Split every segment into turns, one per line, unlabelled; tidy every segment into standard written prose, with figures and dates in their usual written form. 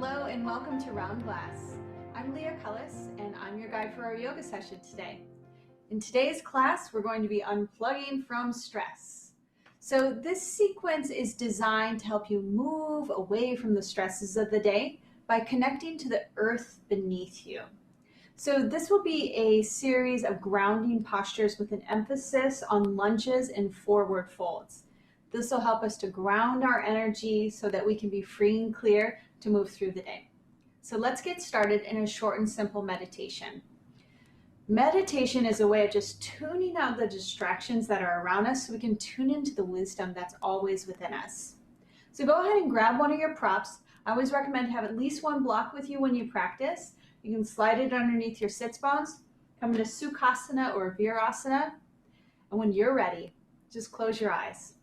Hello and welcome to Round Glass. I'm Leah Cullis and I'm your guide for our yoga session today. In today's class, we're going to be unplugging from stress. So this sequence is designed to help you move away from the stresses of the day by connecting to the earth beneath you. So this will be a series of grounding postures with an emphasis on lunges and forward folds. This will help us to ground our energy so that we can be free and clear to move through the day. So let's get started in a short and simple meditation. Meditation is a way of just tuning out the distractions that are around us so we can tune into the wisdom that's always within us. So go ahead and grab one of your props. I always recommend to have at least one block with you when you practice. You can slide it underneath your sits bones, come into Sukhasana or Virasana, and when you're ready, just close your eyes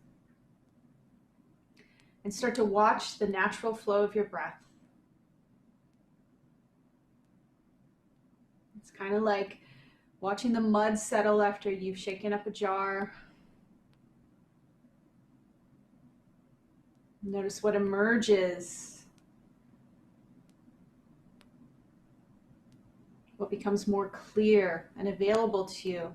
and start to watch the natural flow of your breath. It's kind of like watching the mud settle after you've shaken up a jar. Notice what emerges, what becomes more clear and available to you.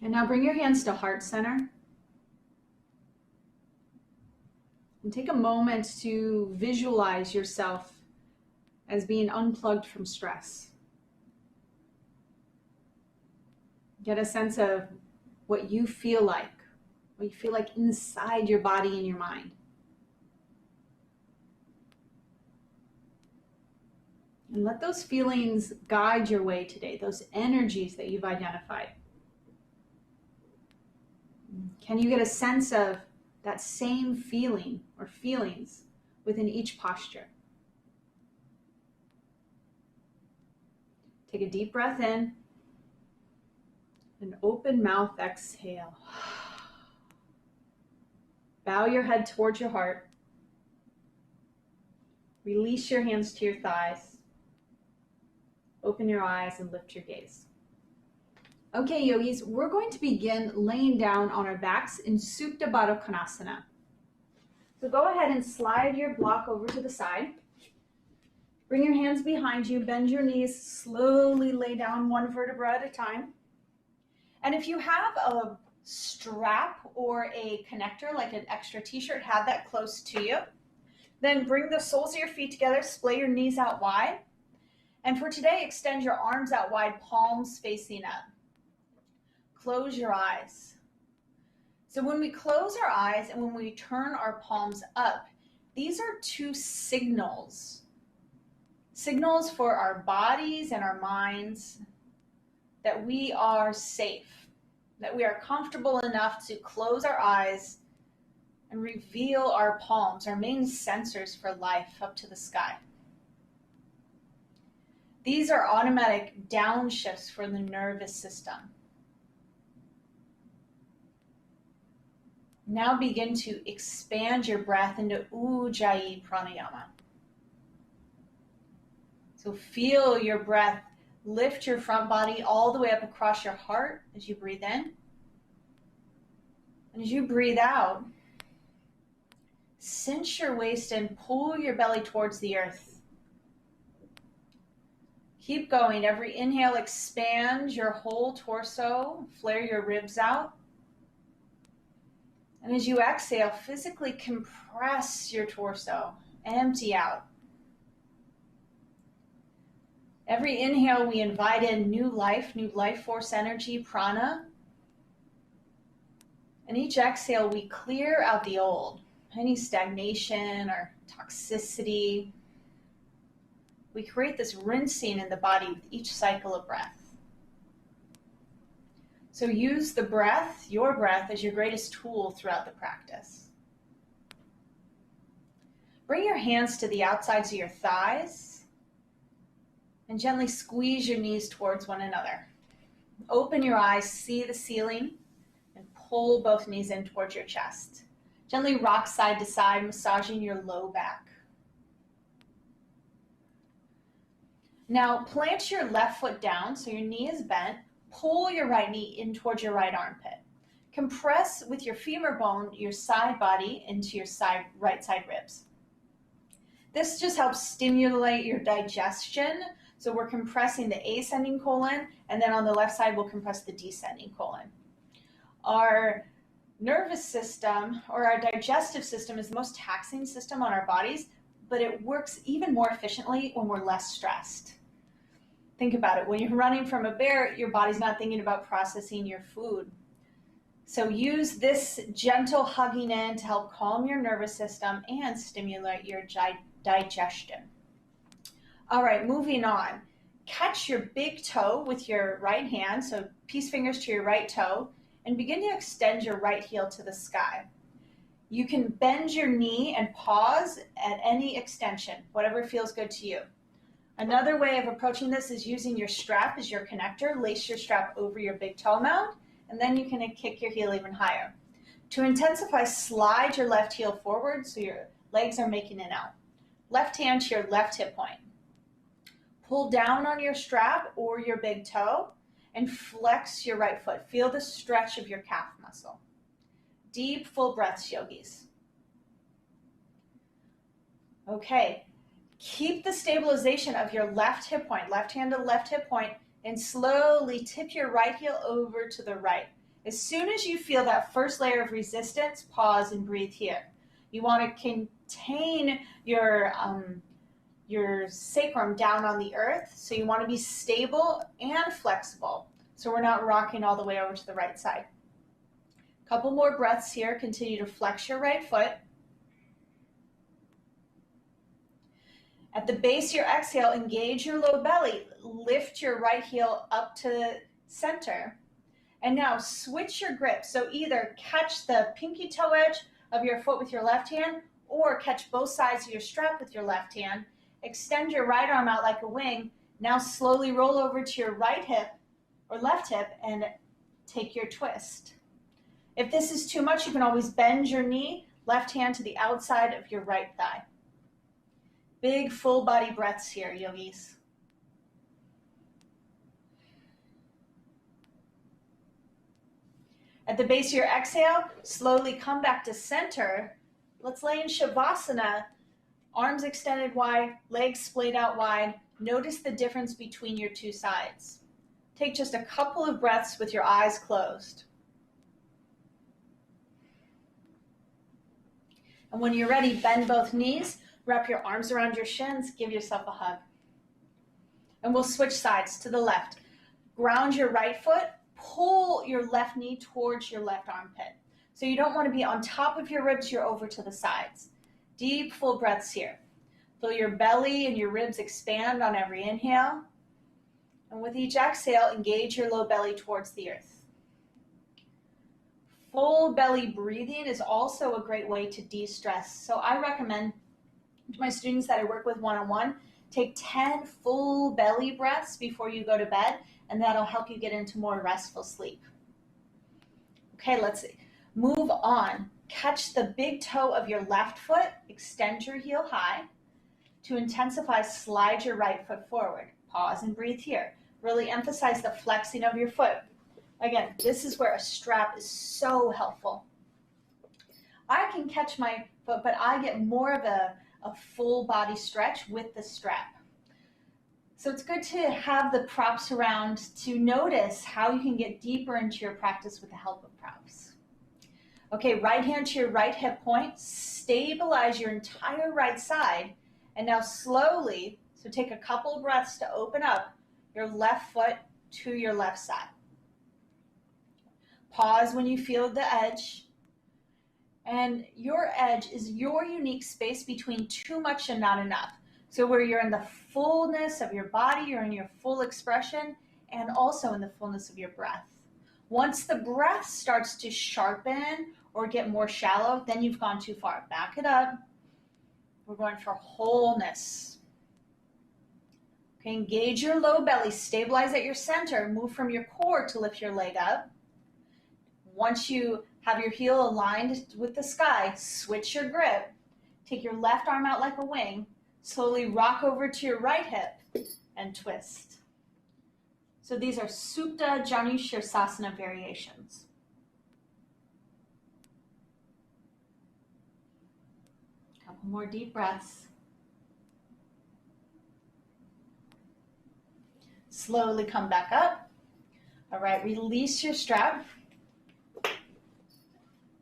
And now bring your hands to heart center. And take a moment to visualize yourself as being unplugged from stress. Get a sense of what you feel like inside your body and your mind. And let those feelings guide your way today, those energies that you've identified. Can you get a sense of that same feeling or feelings within each posture? Take a deep breath in, an open mouth exhale. Bow your head towards your heart. Release your hands to your thighs. Open your eyes and lift your gaze. Okay, yogis, we're going to begin laying down on our backs in Supta Baddha Konasana. So go ahead and slide your block over to the side. Bring your hands behind you, bend your knees, slowly lay down one vertebra at a time. And if you have a strap or a connector, like an extra t-shirt, have that close to you. Then bring the soles of your feet together, splay your knees out wide. And for today, extend your arms out wide, palms facing up. Close your eyes. So when we close our eyes and when we turn our palms up, these are two signals. Signals for our bodies and our minds that we are safe, that we are comfortable enough to close our eyes and reveal our palms, our main sensors for life, up to the sky. These are automatic downshifts for the nervous system. Now begin to expand your breath into Ujjayi Pranayama. So feel your breath lift your front body all the way up across your heart as you breathe in. And as you breathe out, cinch your waist and pull your belly towards the earth. Keep going. Every inhale, expand your whole torso, flare your ribs out. And as you exhale, physically compress your torso, empty out. Every inhale, we invite in new life force energy, prana. And each exhale, we clear out the old, any stagnation or toxicity. We create this rinsing in the body with each cycle of breath. So use the breath, your breath, as your greatest tool throughout the practice. Bring your hands to the outsides of your thighs and gently squeeze your knees towards one another. Open your eyes, see the ceiling, and pull both knees in towards your chest. Gently rock side to side, massaging your low back. Now plant your left foot down so your knee is bent. Pull your right knee in towards your right armpit. Compress with your femur bone your side body into your right side ribs. This just helps stimulate your digestion. So we're compressing the ascending colon, and then on the left side, we'll compress the descending colon. Our nervous system, or our digestive system, is the most taxing system on our bodies, but it works even more efficiently when we're less stressed. Think about it. When you're running from a bear, your body's not thinking about processing your food. So use this gentle hugging in to help calm your nervous system and stimulate your digestion. All right, moving on. Catch your big toe with your right hand, so peace fingers to your right toe, and begin to extend your right heel to the sky. You can bend your knee and pause at any extension, whatever feels good to you. Another way of approaching this is using your strap as your connector. Lace your strap over your big toe mound, and then you can kick your heel even higher. To intensify, slide your left heel forward so your legs are making it out. Left hand to your left hip point. Pull down on your strap or your big toe and flex your right foot. Feel the stretch of your calf muscle. Deep, full breaths, yogis. Okay, keep the stabilization of your left hip point, left hand to left hip point, and slowly tip your right heel over to the right. As soon as you feel that first layer of resistance, pause and breathe here. You want to contain your sacrum down on the earth, so you want to be stable and flexible, so we're not rocking all the way over to the right side. Couple more breaths here. Continue to flex your right foot. At the base of your exhale, engage your low belly. Lift your right heel up to center. And now switch your grip. So either catch the pinky toe edge of your foot with your left hand, or catch both sides of your strap with your left hand. Extend your right arm out like a wing. Now slowly roll over to your right hip or left hip and take your twist. If this is too much, you can always bend your knee, left hand to the outside of your right thigh. Big full body breaths here, yogis. At the base of your exhale, slowly come back to center. Let's lay in Shavasana, arms extended wide, legs splayed out wide. Notice the difference between your two sides. Take just a couple of breaths with your eyes closed. And when you're ready, bend both knees, wrap your arms around your shins, give yourself a hug. And we'll switch sides to the left. Ground your right foot, pull your left knee towards your left armpit. So you don't want to be on top of your ribs, you're over to the sides. Deep, full breaths here. Feel your belly and your ribs expand on every inhale. And with each exhale, engage your low belly towards the earth. Full belly breathing is also a great way to de-stress. So I recommend to my students that I work with one-on-one, take 10 full belly breaths before you go to bed, and that'll help you get into more restful sleep. Okay, let's move on. Catch the big toe of your left foot, extend your heel high. To intensify, slide your right foot forward. Pause and breathe here. Really emphasize the flexing of your foot. Again, this is where a strap is so helpful. I can catch my foot, but I get more of a full body stretch with the strap. So it's good to have the props around to notice how you can get deeper into your practice with the help of props. Okay, right hand to your right hip point, stabilize your entire right side, and now slowly, so take a couple breaths to open up your left foot to your left side. Pause when you feel the edge. And your edge is your unique space between too much and not enough. So where you're in the fullness of your body, you're in your full expression, and also in the fullness of your breath. Once the breath starts to sharpen or get more shallow, then you've gone too far. Back it up. We're going for wholeness. Okay, engage your low belly, stabilize at your center, move from your core to lift your leg up. Once you have your heel aligned with the sky, switch your grip. Take your left arm out like a wing. Slowly rock over to your right hip and twist. So these are Supta Janu Shirsasana variations. Couple more deep breaths. Slowly come back up. All right, release your strap.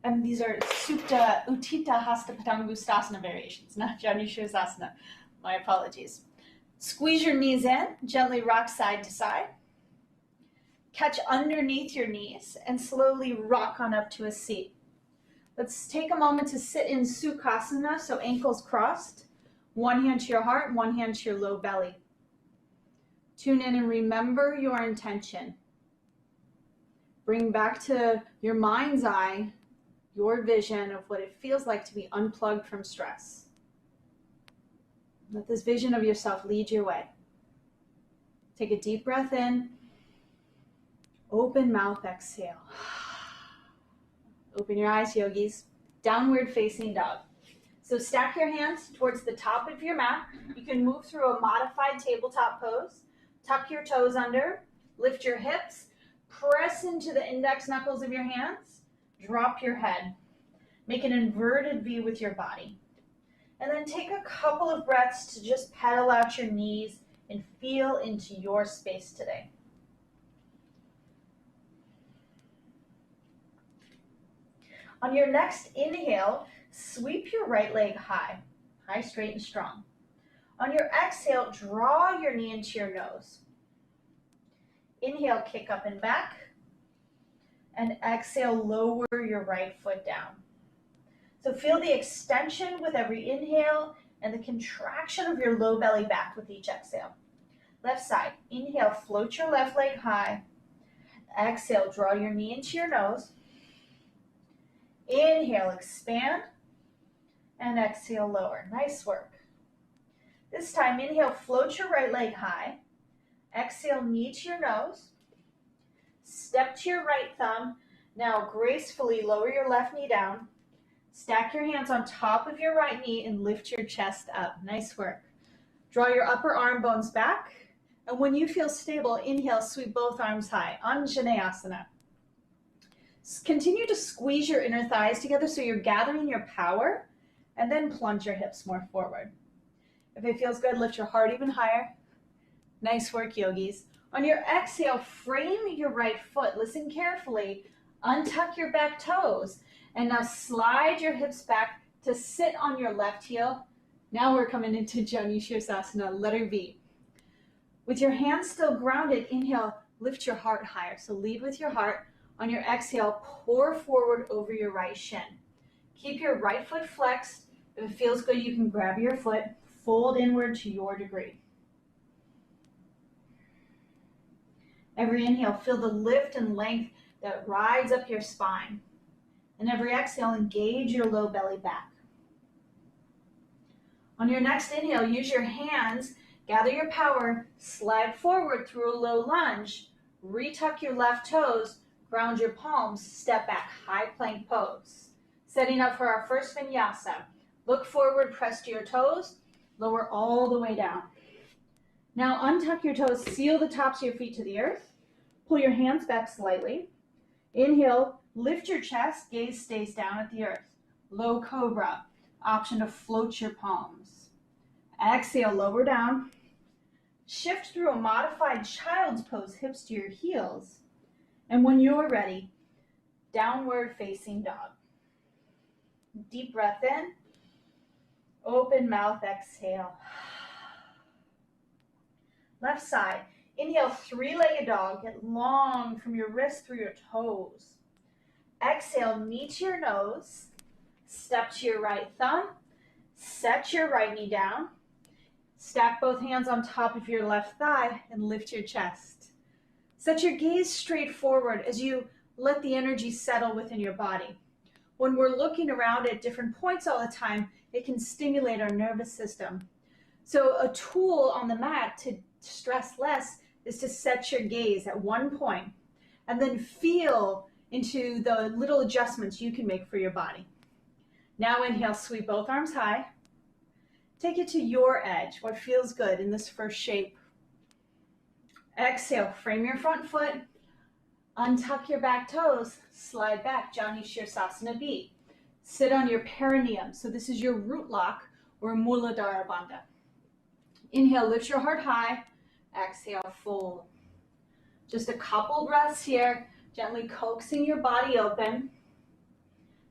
And these are Supta Utthita Hasta Padangusthasana variations, not Janu Shirsasana. My apologies. Squeeze your knees in, gently rock side to side. Catch underneath your knees and slowly rock on up to a seat. Let's take a moment to sit in Sukhasana, so ankles crossed. One hand to your heart, one hand to your low belly. Tune in and remember your intention. Bring back to your mind's eye your vision of what it feels like to be unplugged from stress. Let this vision of yourself lead your way. Take a deep breath in. Open mouth, exhale. Open your eyes, yogis. Downward facing dog. So stack your hands towards the top of your mat. You can move through a modified tabletop pose. Tuck your toes under. Lift your hips. Press into the index knuckles of your hands. Drop your head. Make an inverted V with your body. And then take a couple of breaths to just pedal out your knees and feel into your space today. On your next inhale, sweep your right leg high, straight, and strong. On your exhale, draw your knee into your nose. Inhale, kick up and back. And exhale, lower your right foot down. So feel the extension with every inhale and the contraction of your low belly back with each exhale. Left side, inhale, float your left leg high. Exhale, draw your knee into your nose. Inhale, expand. And exhale, lower. Nice work. This time, inhale, float your right leg high. Exhale, knee to your nose. Step to your right thumb. Now gracefully lower your left knee down. Stack your hands on top of your right knee and lift your chest up. Nice work. Draw your upper arm bones back. And when you feel stable, inhale, sweep both arms high. Anjaneyasana. Continue to squeeze your inner thighs together so you're gathering your power, and then plunge your hips more forward. If it feels good, lift your heart even higher. Nice work, yogis. On your exhale, frame your right foot. Listen carefully. Untuck your back toes. And now slide your hips back to sit on your left heel. Now we're coming into Janu Shirsasana, letter V. With your hands still grounded, inhale, lift your heart higher. So lead with your heart. On your exhale, pour forward over your right shin. Keep your right foot flexed. If it feels good, you can grab your foot, fold inward to your degree. Every inhale, feel the lift and length that rides up your spine. And every exhale, engage your low belly back. On your next inhale, use your hands, gather your power, slide forward through a low lunge, retuck your left toes, ground your palms, step back, high plank pose. Setting up for our first vinyasa. Look forward, press to your toes, lower all the way down. Now untuck your toes, seal the tops of your feet to the earth. Pull your hands back slightly. Inhale, lift your chest, gaze stays down at the earth. Low cobra, option to float your palms. Exhale, lower down. Shift through a modified child's pose, hips to your heels. And when you're ready, downward facing dog. Deep breath in. Open mouth, exhale. Left side. Inhale, three-legged dog. Get long from your wrist through your toes. Exhale, knee to your nose. Step to your right thumb. Set your right knee down. Stack both hands on top of your left thigh and lift your chest. Set your gaze straight forward as you let the energy settle within your body. When we're looking around at different points all the time, it can stimulate our nervous system. So a tool on the mat to stress less is to set your gaze at one point and then feel into the little adjustments you can make for your body. Now inhale, sweep both arms high. Take it to your edge, what feels good in this first shape. Exhale, frame your front foot, untuck your back toes, slide back, Janu Shirsasana B. Sit on your perineum. So this is your root lock or Muladhara Bandha. Inhale, lift your heart high. Exhale, fold. Just a couple breaths here, gently coaxing your body open.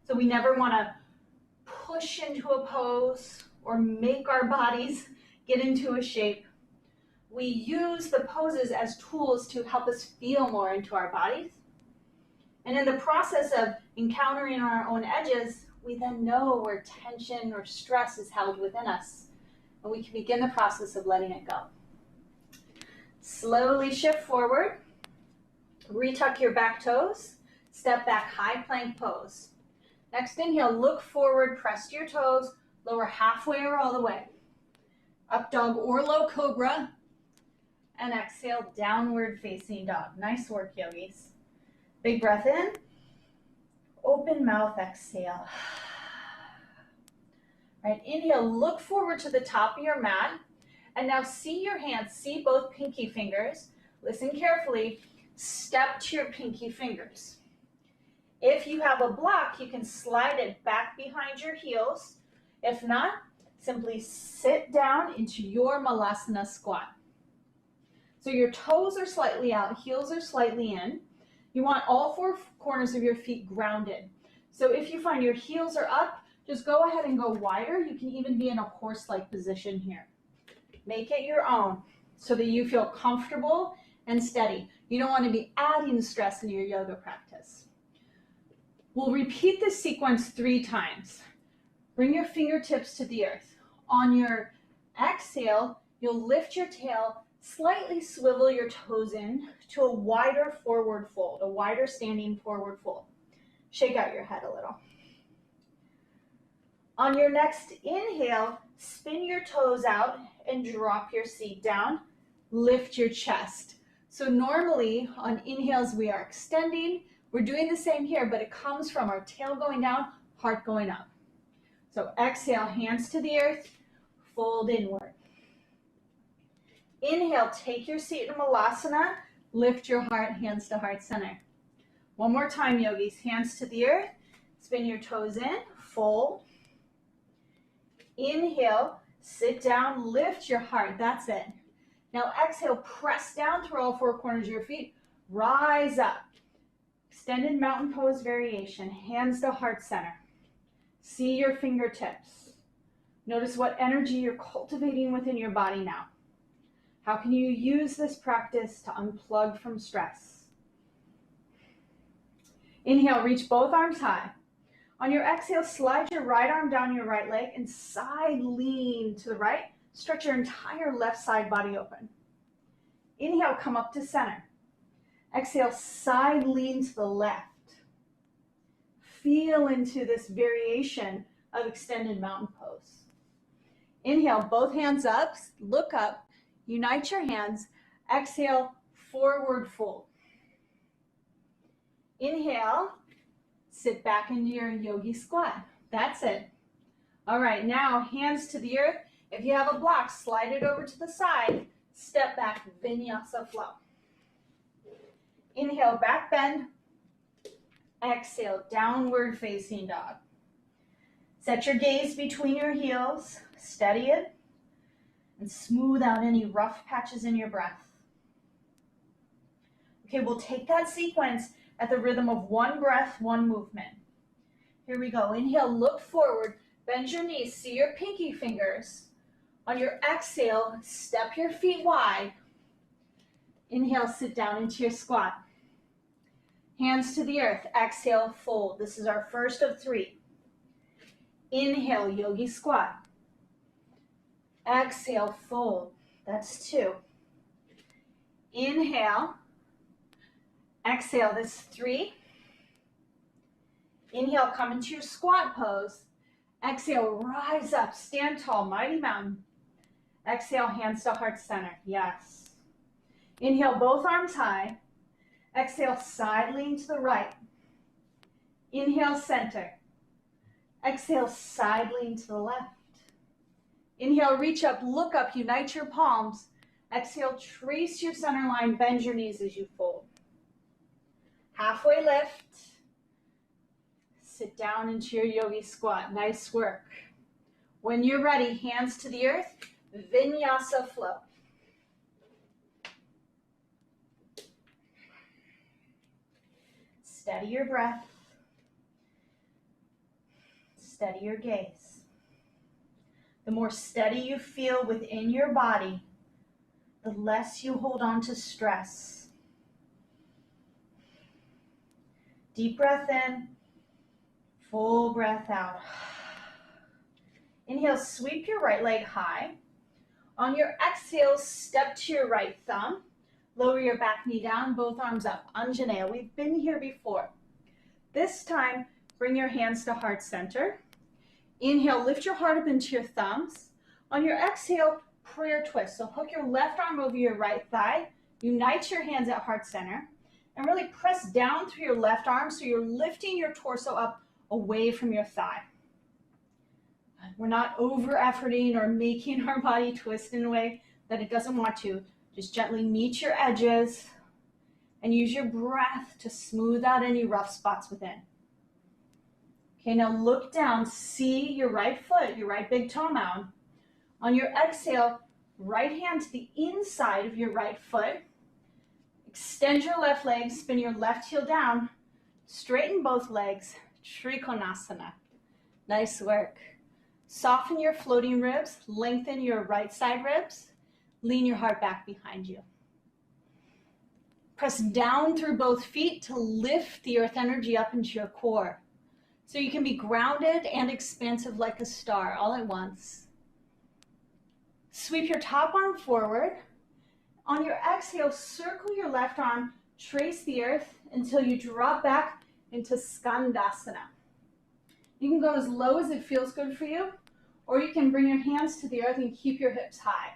So we never want to push into a pose or make our bodies get into a shape. We use the poses as tools to help us feel more into our bodies. And in the process of encountering our own edges, we then know where tension or stress is held within us. And we can begin the process of letting it go. Slowly shift forward. Retuck your back toes. Step back, high plank pose. Next inhale, look forward, press to your toes, lower halfway or all the way. Up dog or low cobra. And exhale, downward facing dog. Nice work, yogis. Big breath in. Open mouth, exhale. All right, inhale, look forward to the top of your mat. And now see your hands, see both pinky fingers. Listen carefully. Step to your pinky fingers. If you have a block, you can slide it back behind your heels. If not, simply sit down into your Malasana squat. So your toes are slightly out, heels are slightly in. You want all four corners of your feet grounded. So if you find your heels are up, just go ahead and go wider. You can even be in a horse-like position here. Make it your own so that you feel comfortable and steady. You don't want to be adding stress in your yoga practice. We'll repeat this sequence 3 times. Bring your fingertips to the earth. On your exhale, you'll lift your tail, slightly swivel your toes in to a wider forward fold, a wider standing forward fold. Shake out your head a little. On your next inhale, spin your toes out and drop your seat down. Lift your chest. So normally on inhales, we are extending. We're doing the same here, but it comes from our tail going down, heart going up. So exhale, hands to the earth, fold inward. Inhale, take your seat in Malasana, lift your heart, hands to heart center. One more time, yogis, hands to the earth, spin your toes in, fold. Inhale, sit down, lift your heart, that's it. Now exhale, press down through all 4 corners of your feet, rise up. Extended mountain pose variation, hands to heart center. See your fingertips. Notice what energy you're cultivating within your body now. How can you use this practice to unplug from stress? Inhale, reach both arms high. On your exhale, slide your right arm down your right leg and side lean to the right. Stretch your entire left side body open. Inhale, come up to center. Exhale, side lean to the left. Feel into this variation of extended mountain pose. Inhale, both hands up, look up, unite your hands. Exhale, forward fold. Inhale, sit back into your yogi squat. That's it. All right, now hands to the earth. If you have a block, slide it over to the side. Step back, Vinyasa flow. Inhale, back bend. Exhale, downward facing dog. Set your gaze between your heels. Steady it. And smooth out any rough patches in your breath. Okay, we'll take that sequence at the rhythm of 1 breath, 1 movement. Here we go. Inhale, look forward. Bend your knees. See your pinky fingers. On your exhale, step your feet wide. Inhale, sit down into your squat. Hands to the earth. Exhale, fold. This is our first of 3. Inhale, yogi squat. Exhale, fold. That's 2. Inhale. Exhale, this is 3. Inhale, come into your squat pose. Exhale, rise up, stand tall, mighty mountain. Exhale, hands to heart center. Yes. Inhale, both arms high. Exhale, side lean to the right. Inhale, center. Exhale, side lean to the left. Inhale, reach up, look up, unite your palms. Exhale, trace your center line, bend your knees as you fold. Halfway lift. Sit down into your yogi squat. Nice work. When you're ready, hands to the earth, Vinyasa flow. Steady your breath. Steady your gaze. The more steady you feel within your body, the less you hold on to stress. Deep breath in, full breath out. Inhale, sweep your right leg high. On your exhale, step to your right thumb. Lower your back knee down, both arms up. Anjaneyas. We've been here before. This time, bring your hands to heart center. Inhale, lift your heart up into your thumbs. On your exhale, prayer twist. So hook your left arm over your right thigh. Unite your hands at heart center. And really press down through your left arm so you're lifting your torso up away from your thigh. We're not over-efforting or making our body twist in a way that it doesn't want to. Just gently meet your edges and use your breath to smooth out any rough spots within. Okay, now look down, see your right foot, your right big toe mound. On your exhale, right hand to the inside of your right foot. Extend your left leg, spin your left heel down, straighten both legs, Trikonasana. Nice work. Soften your floating ribs, lengthen your right side ribs, lean your heart back behind you. Press down through both feet to lift the earth energy up into your core. So you can be grounded and expansive like a star all at once. Sweep your top arm forward. On your exhale, circle your left arm, trace the earth until you drop back into Skandasana. You can go as low as it feels good for you, or you can bring your hands to the earth and keep your hips high.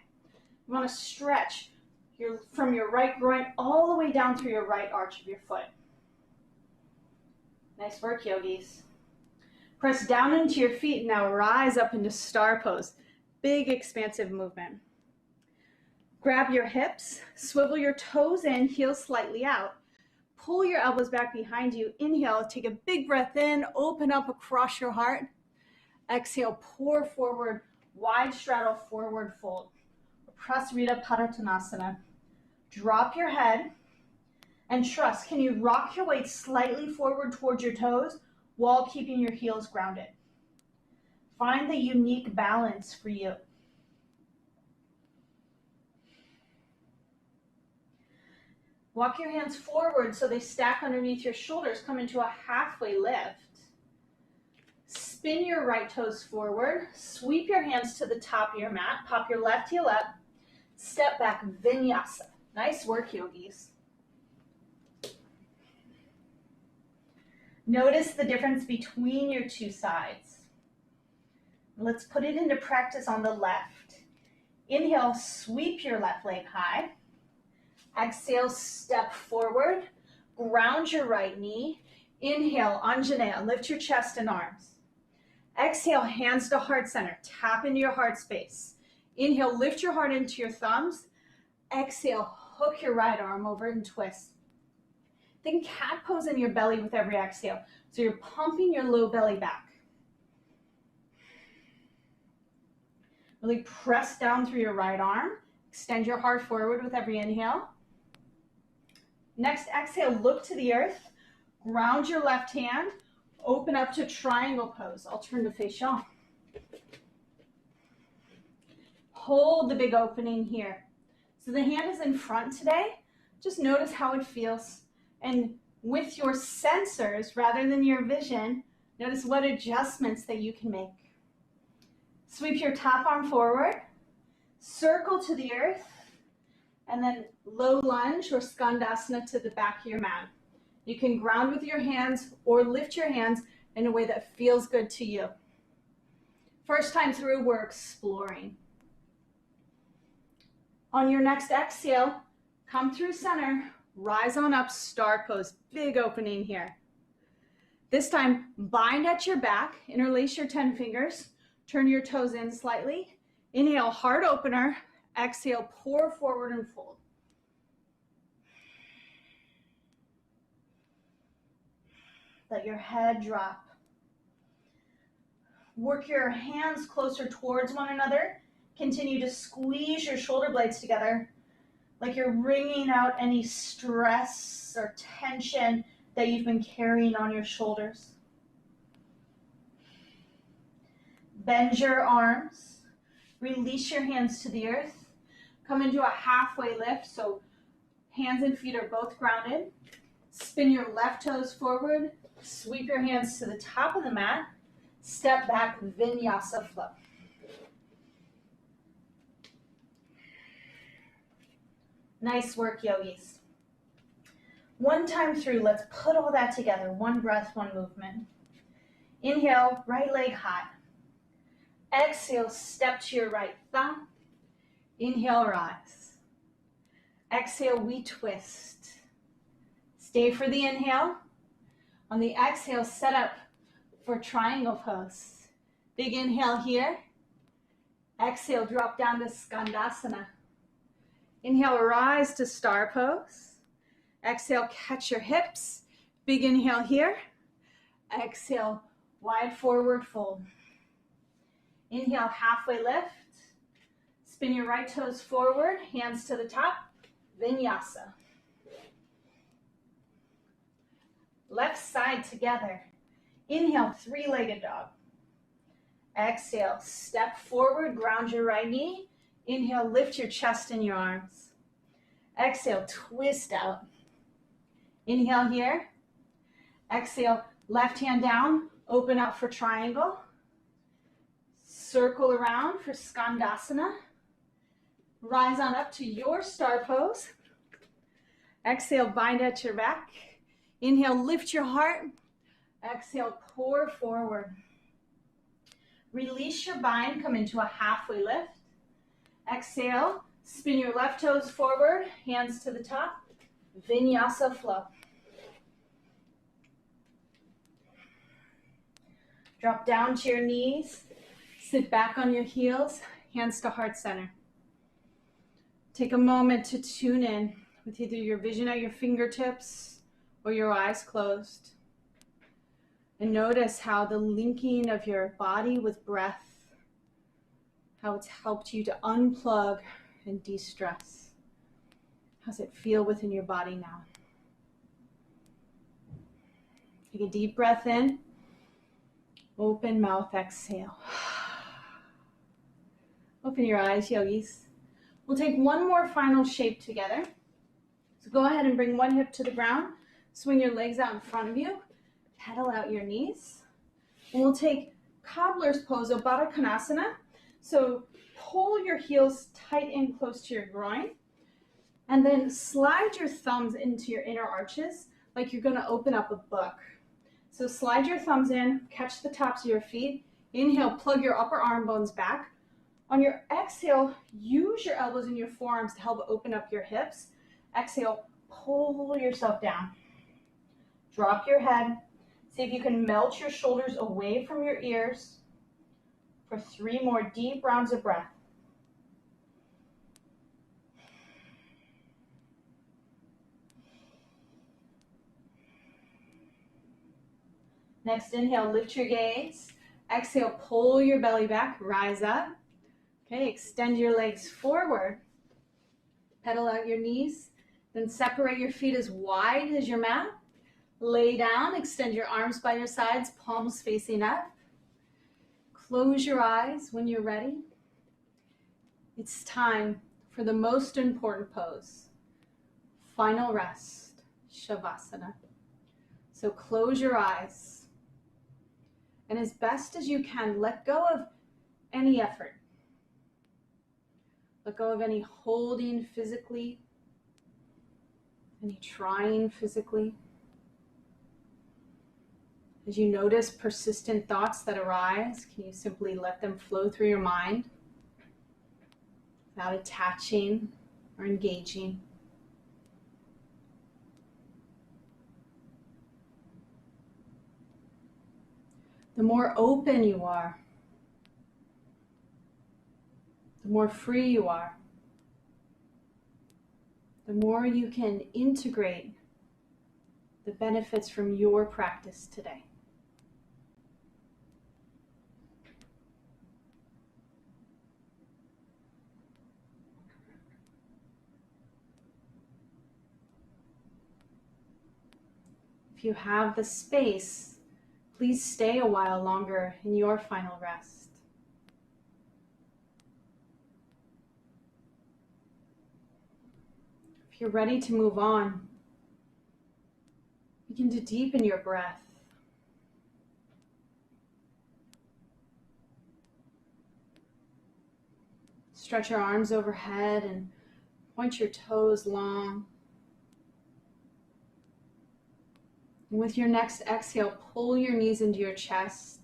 You want to stretch from your right groin all the way down through your right arch of your foot. Nice work, yogis. Press down into your feet. Now rise up into star pose. Big expansive movement. Grab your hips, swivel your toes in, heels slightly out. Pull your elbows back behind you. Inhale, take a big breath in, open up across your heart. Exhale, pour forward, wide straddle, forward fold. Prasarita Padottanasana. Drop your head and trust. Can you rock your weight slightly forward towards your toes while keeping your heels grounded? Find the unique balance for you. Walk your hands forward so they stack underneath your shoulders. Come into a halfway lift. Spin your right toes forward. Sweep your hands to the top of your mat. Pop your left heel up. Step back, Vinyasa. Nice work, yogis. Notice the difference between your two sides. Let's put it into practice on the left. Inhale, sweep your left leg high. Exhale, step forward. Ground your right knee. Inhale, Anjaneyas, lift your chest and arms. Exhale, hands to heart center. Tap into your heart space. Inhale, lift your heart into your thumbs. Exhale, hook your right arm over and twist. Think cat pose in your belly with every exhale. So you're pumping your low belly back. Really press down through your right arm. Extend your heart forward with every inhale. Next exhale, look to the earth. Ground your left hand. Open up to triangle pose. Alternative facial. Hold the big opening here. So the hand is in front today. Just notice how it feels. And with your sensors, rather than your vision, notice what adjustments that you can make. Sweep your top arm forward. Circle to the earth. And then low lunge or Skandasana to the back of your mat. You can ground with your hands or lift your hands in a way that feels good to you. First time through, we're exploring. On your next exhale, come through center, rise on up, star pose, big opening here. This time, bind at your back, interlace your 10 fingers, turn your toes in slightly. Inhale, heart opener. Exhale, pour forward and fold. Let your head drop. Work your hands closer towards one another. Continue to squeeze your shoulder blades together like you're wringing out any stress or tension that you've been carrying on your shoulders. Bend your arms. Release your hands to the earth. Come into a halfway lift, so hands and feet are both grounded. Spin your left toes forward. Sweep your hands to the top of the mat. Step back, Vinyasa flow. Nice work, yogis. One time through, let's put all that together. One breath, one movement. Inhale, right leg high. Exhale, step to your right thumb. Inhale, rise. Exhale, we twist. Stay for the inhale. On the exhale, set up for triangle pose. Big inhale here. Exhale, drop down to Skandasana. Inhale, rise to star pose. Exhale, catch your hips. Big inhale here. Exhale, wide forward fold. Inhale, halfway lift. Spin your right toes forward, hands to the top. Vinyasa. Left side together. Inhale, three-legged dog. Exhale, step forward, ground your right knee. Inhale, lift your chest and your arms. Exhale, twist out. Inhale here. Exhale, left hand down, open up for triangle. Circle around for Skandasana. Rise on up to your star pose. Exhale, bind at your back. Inhale, lift your heart. Exhale, pour forward. Release your bind, come into a halfway lift. Exhale, spin your left toes forward, hands to the top. Vinyasa flow. Drop down to your knees. Sit back on your heels, hands to heart center. Take a moment to tune in with either your vision at your fingertips or your eyes closed. And notice how the linking of your body with breath, how it's helped you to unplug and de-stress. How's it feel within your body now? Take a deep breath in. Open mouth, exhale. Open your eyes, yogis. We'll take one more final shape together. So go ahead and bring one hip to the ground. Swing your legs out in front of you. Pedal out your knees. And we'll take cobbler's pose, Baddha Konasana. So pull your heels tight in close to your groin. And then slide your thumbs into your inner arches like you're going to open up a book. So slide your thumbs in, catch the tops of your feet. Inhale, plug your upper arm bones back. On your exhale, use your elbows and your forearms to help open up your hips. Exhale, pull yourself down. Drop your head. See if you can melt your shoulders away from your ears for 3 more deep rounds of breath. Next inhale, lift your gaze. Exhale, pull your belly back, rise up. Okay, extend your legs forward. Pedal out your knees. Then separate your feet as wide as your mat. Lay down, extend your arms by your sides, palms facing up. Close your eyes when you're ready. It's time for the most important pose. Final rest, Shavasana. So close your eyes. And as best as you can, let go of any effort. Let go of any holding physically, any trying physically. As you notice persistent thoughts that arise, can you simply let them flow through your mind without attaching or engaging? The more open you are, the more free you are, the more you can integrate the benefits from your practice today. If you have the space, please stay a while longer in your final rest. If you're ready to move on, begin to deepen your breath. Stretch your arms overhead and point your toes long. And with your next exhale, pull your knees into your chest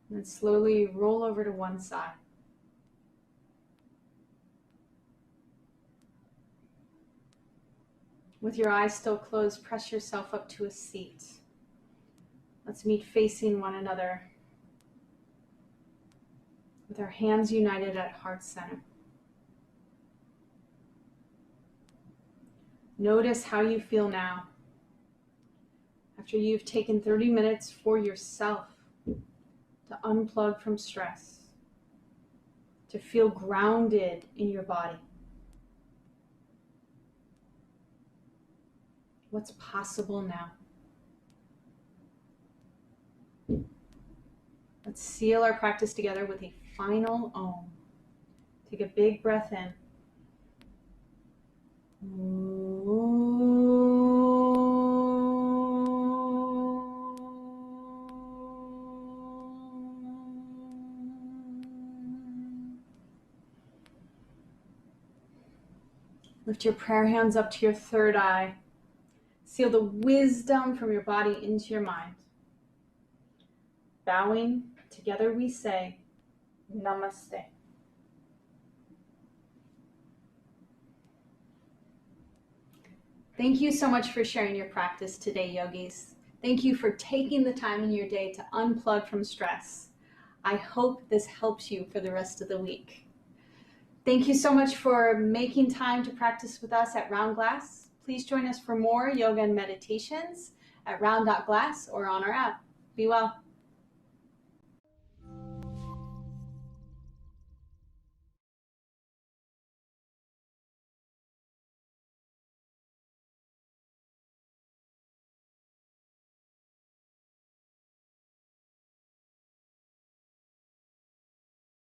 and then slowly roll over to one side. With your eyes still closed, press yourself up to a seat. Let's meet facing one another with our hands united at heart center. Notice how you feel now after you've taken 30 minutes for yourself to unplug from stress, to feel grounded in your body. What's possible now? Let's seal our practice together with a final Om. Take a big breath in. Lift your prayer hands up to your third eye. Seal the wisdom from your body into your mind. Bowing, together we say, Namaste. Thank you so much for sharing your practice today, yogis. Thank you for taking the time in your day to unplug from stress. I hope this helps you for the rest of the week. Thank you so much for making time to practice with us at Round Glass. Please join us for more yoga and meditations at round.glass or on our app. Be well.